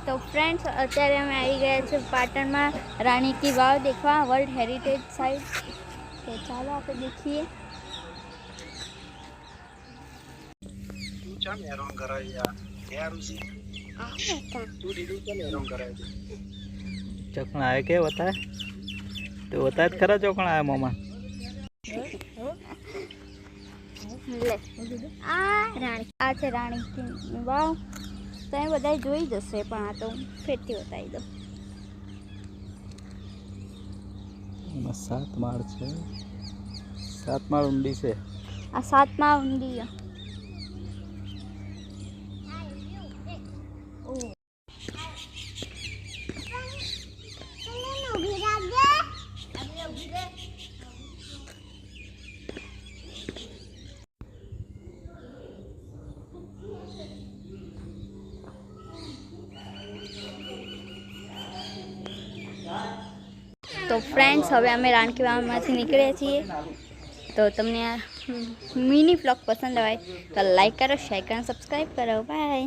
तो फ्रेंड्स અત્યારે અમે આવી ગયા છે પાટણમાં રાણી કી વાવ देखवा वर्ल्ड हेरिटेज साइट। तो चलो आप देखिए। चौकड़ा है क्या बता है तो बता खरा चौकड़ा है मामा ले आ છે રાણી કી વાવ। તમે બધા જોઈ જશે પણ આ તો ફેરથી બતાવી દો। 7 માળ છે, 7 માળ ઊંડી છે। આ 7 માં ઊંડી છે। तो फ्रेंड्स हवे अमे राणकी वावमांथी निकळ्या छीए। तो तमने आ मिनी व्लॉग पसंद आवे तो लाइक करो, शेयर करो, सब्सक्राइब करो। बाय।